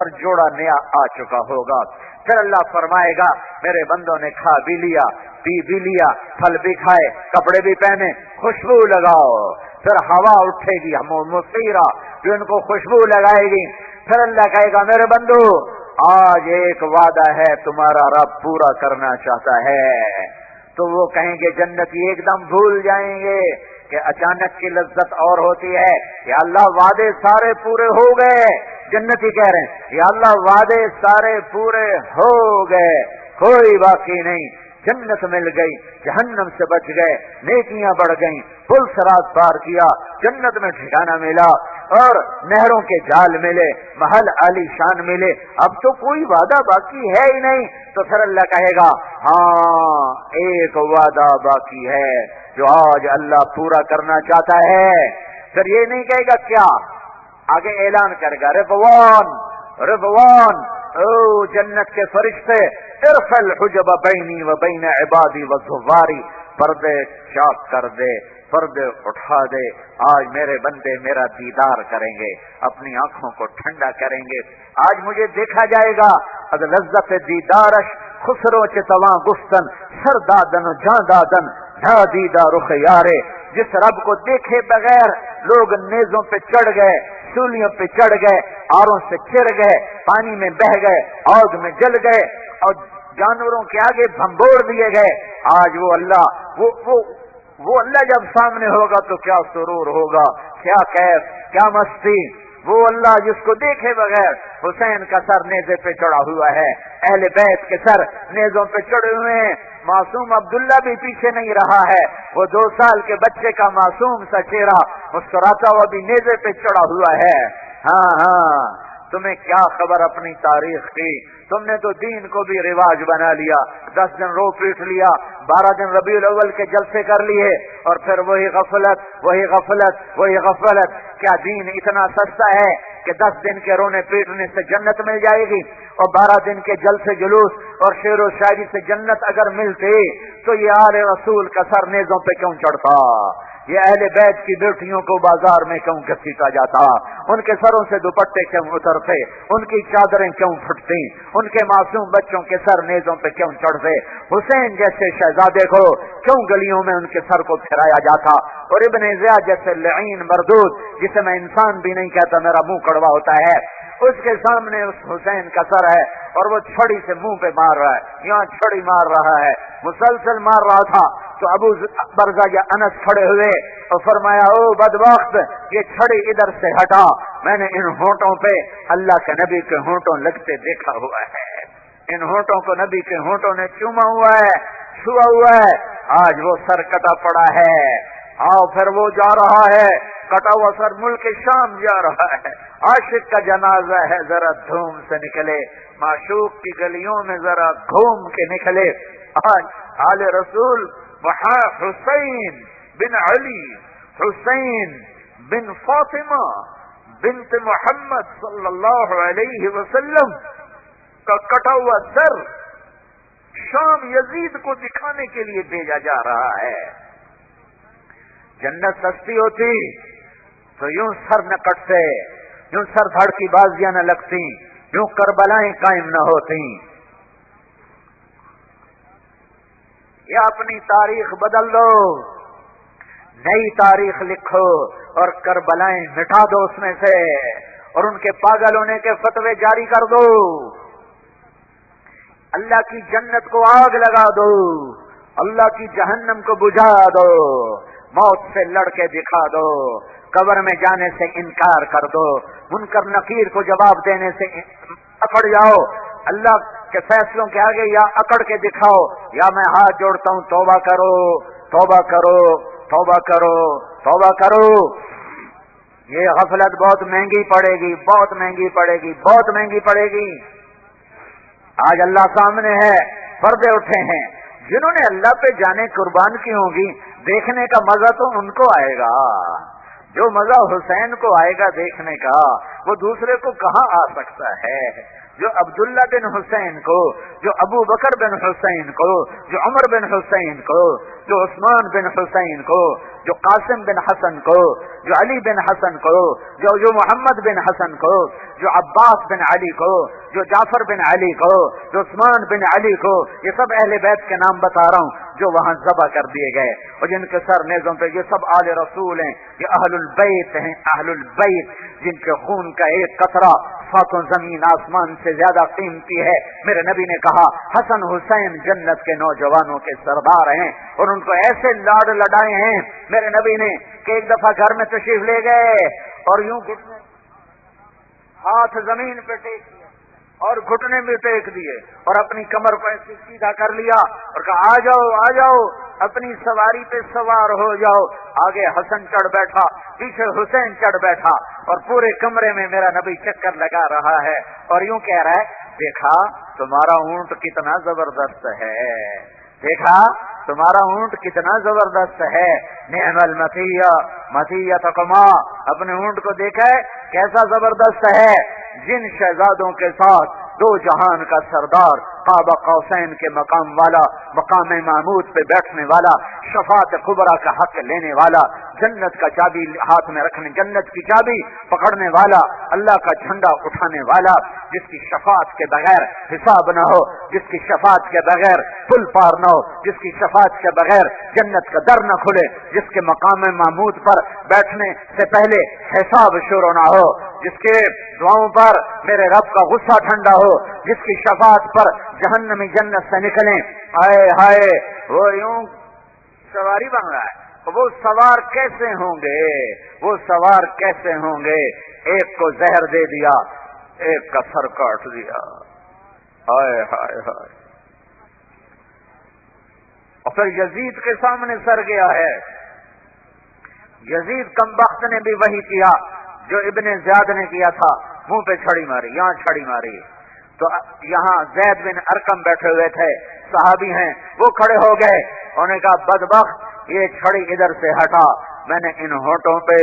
اور جوڑا نیا آ چکا ہوگا۔ پھر اللہ فرمائے گا میرے بندوں نے کھا بھی لیا، پی بھی لیا، پھل بھی کھائے، کپڑے بھی پہنے، خوشبو لگاؤ۔ پھر ہوا اٹھے گی مسیرہ جو ان کو خوشبو لگائے گی۔ پھر اللہ کہے گا میرے بندو آج ایک وعدہ ہے تمہارا رب پورا کرنا چاہتا ہے۔ تو وہ کہیں گے جنتی ایک دم بھول جائیں گے کہ اچانک کی لذت اور ہوتی ہے، یا اللہ وعدے سارے پورے ہو گئے۔ جنتی کہہ رہے ہیں یا اللہ وعدے سارے پورے ہو گئے، کوئی باقی نہیں۔ جنت مل گئی، جہنم سے بچ گئے، نیکیاں بڑھ گئیں، پل صراط پار کیا، جنت میں ٹھکانہ ملا اور نہروں کے جال ملے، محل عالی شان ملے، اب تو کوئی وعدہ باقی ہے ہی نہیں۔ تو پھر اللہ کہے گا ہاں ایک وعدہ باقی ہے جو آج اللہ پورا کرنا چاہتا ہے۔ پھر یہ نہیں کہے گا کیا، آگے اعلان کرے گا رضوان رضوان، او جنت کے فرشتے ارفع الحجب بینی و بین عبادی و زواری، پردے چاک کر دے، پردے اٹھا دے، آج میرے بندے میرا دیدار کریں گے، اپنی آنکھوں کو ٹھنڈا کریں گے، آج مجھے دیکھا جائے گا۔ از لذت دیدارش خسرو چتواں گفتن سر دادن جاں دادن جا دیدہ رخ یارے۔ جس رب کو دیکھے بغیر لوگ نیزوں پہ چڑھ گئے، سولیوں پہ چڑھ گئے، آروں سے چر گئے، پانی میں بہ گئے، آگ میں جل گئے اور جانوروں کے آگے بھمبوڑ دیے گئے، آج وہ اللہ وہ اللہ جب سامنے ہوگا تو کیا سرور ہوگا، کیا کیف، کیا مستی۔ وہ اللہ جس کو دیکھے بغیر حسین کا سر نیزے پہ چڑھا ہوا ہے، اہل بیت کے سر نیزوں پہ چڑھے ہوئے ہیں، معصوم عبداللہ بھی پیچھے نہیں رہا ہے، وہ 2 سال کے بچے کا معصوم سا چہرہ مسکراتا ہوا بھی نیزے پہ چڑھا ہوا ہے۔ ہاں ہاں تمہیں کیا خبر اپنی تاریخ کی، تم نے تو دین کو بھی رواج بنا لیا، 10 دن رو پیٹ لیا، 12 دن ربیع الاول کے جلسے کر لیے، اور پھر وہی غفلت وہی غفلت وہی غفلت۔ کیا دین اتنا سستا ہے کہ 10 دن کے رونے پیٹنے سے جنت مل جائے گی، اور 12 دن کے جلسے جلوس اور شعر و شاعری سے جنت اگر ملتی تو یہ آل رسول کا سر نیزوں پہ کیوں چڑھتا، یہ اہل بیت کی بیٹیوں کو بازار میں کیوں گھسیٹا جاتا، ان کے سروں سے دوپٹے کیوں اترتے، ان کی چادریں کیوں پھٹتی، ان کے معصوم بچوں کے سر نیزوں پہ کیوں چڑھتے، حسین جیسے شہزادے کو کیوں گلیوں میں ان کے سر کو پھرایا جاتا، اور ابن زیاد جیسے لعین مردود جسے میں انسان بھی نہیں کہتا میرا منہ کڑوا ہوتا ہے، اس کے سامنے اس حسین کا سر ہے اور وہ چھڑی سے منہ پہ مار رہا ہے، یہاں چھڑی مار رہا ہے، مسلسل مار رہا تھا۔ تو ابو برزہ یا انس کھڑے ہوئے اور فرمایا او بدبخت یہ چھڑی ادھر سے ہٹا، میں نے ان ہونٹوں پہ اللہ کے نبی کے ہونٹوں لگتے دیکھا ہوا ہے، ان ہونٹوں کو نبی کے ہونٹوں نے چوما ہوا ہے، چھوا ہوا ہے، آج وہ سر کٹا پڑا ہے، آؤ پھر وہ جا رہا ہے کٹا ہوا سر ملک شام جا رہا ہے، عاشق کا جنازہ ہے ذرا دھوم سے نکلے، معشوق کی گلیوں میں ذرا گھوم کے نکلے۔ آج آل رسول حسین بن علی، حسین بن فاطمہ بنت محمد صلی اللہ علیہ وسلم کا کٹا ہوا سر شام یزید کو دکھانے کے لیے بھیجا جا رہا ہے۔ جنت سستی ہوتی تو یوں سر نہ کٹتے، یوں سر دھڑ کی بازیاں نہ لگتی، یوں کربلائیں قائم نہ ہوتی۔ یا اپنی تاریخ بدل دو، نئی تاریخ لکھو اور کربلائیں مٹا دو اس میں سے، اور ان کے پاگل ہونے کے فتوے جاری کر دو، اللہ کی جنت کو آگ لگا دو، اللہ کی جہنم کو بجھا دو، موت سے لڑ کے دکھا دو، قبر میں جانے سے انکار کر دو، منکر نکیر کو جواب دینے سے اکڑ جاؤ، اللہ کے فیصلوں کے آگے یا اکڑ کے دکھاؤ یا میں ہاتھ جوڑتا ہوں توبہ کرو توبہ کرو توبہ کرو توبہ کرو۔ یہ غفلت بہت مہنگی پڑے گی، بہت مہنگی پڑے گی، بہت مہنگی پڑے گی۔ آج اللہ سامنے ہے، پردے اٹھے ہیں، جنہوں نے اللہ پہ جانے قربان کی ہوں گی دیکھنے کا مزہ تو ان کو آئے گا، جو مزہ حسین کو آئے گا دیکھنے کا وہ دوسرے کو کہاں آ سکتا ہے؟ جو عبداللہ بن حسین کو، جو ابو بکر بن حسین کو، جو عمر بن حسین کو، جو عثمان بن حسین کو، جو قاسم بن حسن کو، جو علی بن حسن کو، جو محمد بن حسن کو، جو عباس بن علی کو، جو جعفر بن علی کو، جو عثمان بن علی کو، یہ سب اہل بیت کے نام بتا رہا ہوں جو وہاں ذبح کر دیے گئے اور جن کے سر نیزوں پہ، یہ سب آل رسول ہیں، یہ اہل البیت ہیں، اہل البیت جن کے خون کا ایک قطرہ ساتوں زمین آسمان سے زیادہ قیمتی ہے۔ میرے نبی نے کہا حسن حسین جنت کے نوجوانوں کے سردار ہیں اور ان کو ایسے لاڈ لڈائے ہیں میرے نبی نے کہ ایک دفعہ گھر میں تشریف لے گئے اور یوں گھٹنے ہاتھ زمین پہ ٹیک دیے اور گھٹنے بھی ٹیک دیے اور اپنی کمر کو ایسے سیدھا کر لیا اور کہا آ جاؤ آ جاؤ، اپنی سواری پہ سوار ہو جاؤ۔ آگے حسن چڑھ بیٹھا، پیچھے حسین چڑھ بیٹھا اور پورے کمرے میں میرا نبی چکر لگا رہا ہے اور یوں کہہ رہا ہے دیکھا تمہارا اونٹ کتنا زبردست ہے، دیکھا تمہارا اونٹ کتنا زبردست ہے، نعم المطیہ مطیتکما، اپنے اونٹ کو دیکھا ہے کیسا زبردست ہے۔ جن شہزادوں کے ساتھ دو جہان کا سردار، قاب قوسین کے مقام والا، مقام محمود پہ بیٹھنے والا، شفاعت کبریٰ کا حق لینے والا، جنت کا چابی ہاتھ میں رکھنے، جنت کی چابی پکڑنے والا، اللہ کا جھنڈا اٹھانے والا، جس کی شفاعت کے بغیر حساب نہ ہو، جس کی شفاعت کے بغیر پل پار نہ ہو، جس کی شفاعت کے بغیر جنت کا در نہ کھلے، جس کے مقام محمود پر بیٹھنے سے پہلے حساب شروع نہ ہو، جس کے دعاؤں پر میرے رب کا غصہ ٹھنڈا ہو، جس کی شفاعت پر جہنمی جنت سے نکلیں۔ ہائے ہائے وہ یوں سواری بن رہا ہے، وہ سوار کیسے ہوں گے، وہ سوار کیسے ہوں گے؟ ایک کو زہر دے دیا، ایک کا سر کاٹ دیا، ہائے ہائے ہائے۔ اور پھر یزید کے سامنے سر گیا ہے، یزید کمبخت نے بھی وہی کیا جو ابن زیاد نے کیا تھا، منہ پہ چھڑی ماری، یہاں چھڑی ماری۔ تو یہاں زید بن ارقم بیٹھے ہوئے تھے، صحابی ہیں، وہ کھڑے ہو گئے، انہوں نے کہا بدبخت یہ چھڑی ادھر سے ہٹا، میں نے ان ہونٹوں پہ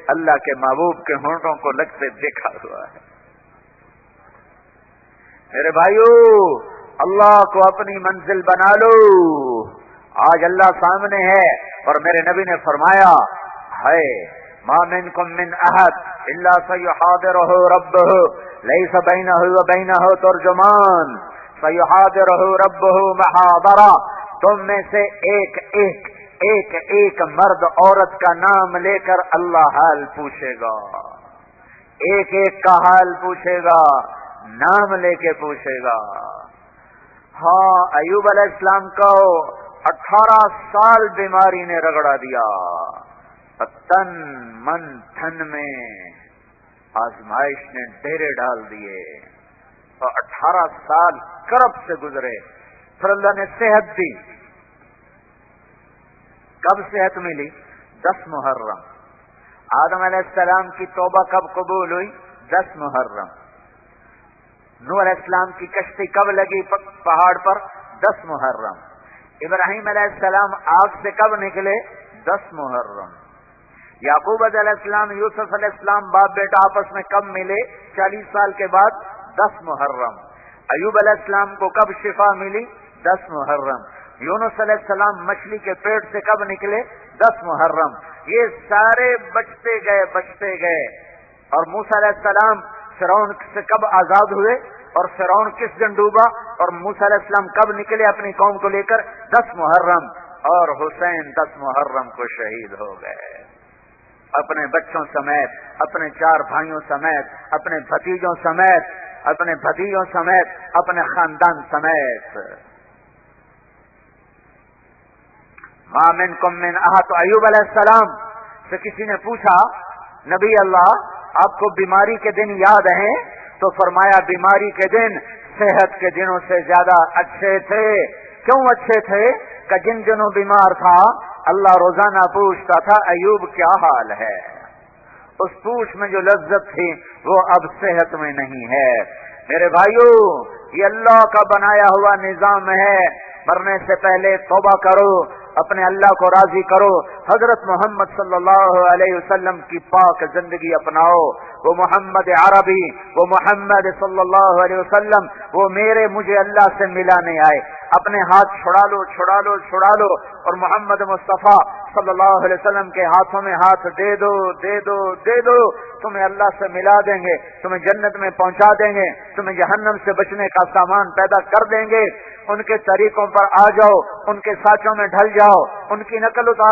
اللہ کے محبوب کے ہونٹوں کو لگتے دیکھا ہوا ہے۔ میرے بھائیو اللہ کو اپنی منزل بنا لو، آج اللہ سامنے ہے اور میرے نبی نے فرمایا ہے ما منکم من احد الا سیحاضرہ ربہ لیس بینہ وبینہ ترجمان سیحاضرہ ربہ محاضرہ، تم میں سے ایک مرد عورت کا نام لے کر اللہ حال پوچھے گا، ایک کا حال پوچھے گا، نام لے کے پوچھے گا۔ ہاں ایوب علیہ السلام کو 18 سال بیماری نے رگڑا دیا، تن من تھن میں آزمائش نے ڈیرے ڈال دیے اور 18 سال کرب سے گزرے، پھر اللہ نے صحت دی۔ کب صحت ملی؟ 10 محرم۔ آدم علیہ السلام کی توبہ کب قبول ہوئی؟ 10 محرم۔ نوح علیہ السلام کی کشتی کب لگی پہاڑ پر؟ 10 محرم۔ ابراہیم علیہ السلام آگ سے کب نکلے؟ 10 محرم۔ یعقوب علیہ السلام یوسف علیہ السلام باپ بیٹا آپس میں کب ملے؟ 40 سال کے بعد 10 محرم۔ ایوب علیہ السلام کو کب شفا ملی؟ 10 محرم۔ یونس علیہ السلام مچھلی کے پیٹ سے کب نکلے؟ 10 محرم۔ یہ سارے بچتے گئے اور موسیٰ علیہ السلام فرعون سے کب آزاد ہوئے اور فرعون کس دن ڈوبا اور موسیٰ علیہ السلام کب نکلے اپنی قوم کو لے کر؟ 10 محرم۔ اور حسین 10 محرم کو شہید ہو گئے، اپنے بچوں سمیت، اپنے 4 بھائیوں سمیت، اپنے بھتیجوں سمیت، اپنے خاندان سمیت۔ ما منکم من احد۔ تو ایوب علیہ السلام سے کسی نے پوچھا نبی اللہ آپ کو بیماری کے دن یاد ہیں؟ تو فرمایا بیماری کے دن صحت کے دنوں سے زیادہ اچھے تھے۔ کیوں اچھے تھے؟ کہ جن دنوں بیمار تھا اللہ روزانہ پوچھتا تھا ایوب کیا حال ہے، اس پوچھ میں جو لذت تھی وہ اب صحت میں نہیں ہے۔ میرے بھائیو یہ اللہ کا بنایا ہوا نظام ہے، مرنے سے پہلے توبہ کرو، اپنے اللہ کو راضی کرو، حضرت محمد صلی اللہ علیہ وسلم کی پاک زندگی اپناؤ۔ وہ محمد عربی، وہ محمد صلی اللہ علیہ وسلم، وہ مجھے اللہ سے ملانے آئے۔ اپنے ہاتھ چھڑا لو چھڑا لو چھڑا لو اور محمد مصطفیٰ صلی اللہ علیہ وسلم کے ہاتھوں میں ہاتھ دے دو دے دو دے دو، تمہیں اللہ سے ملا دیں گے، تمہیں جنت میں پہنچا دیں گے، تمہیں جہنم سے بچنے کا سامان پیدا کر دیں گے۔ ان کے طریقوں پر آ جاؤ، ان کے ساتھوں میں ڈھل جاؤ، ان کی نقل اتار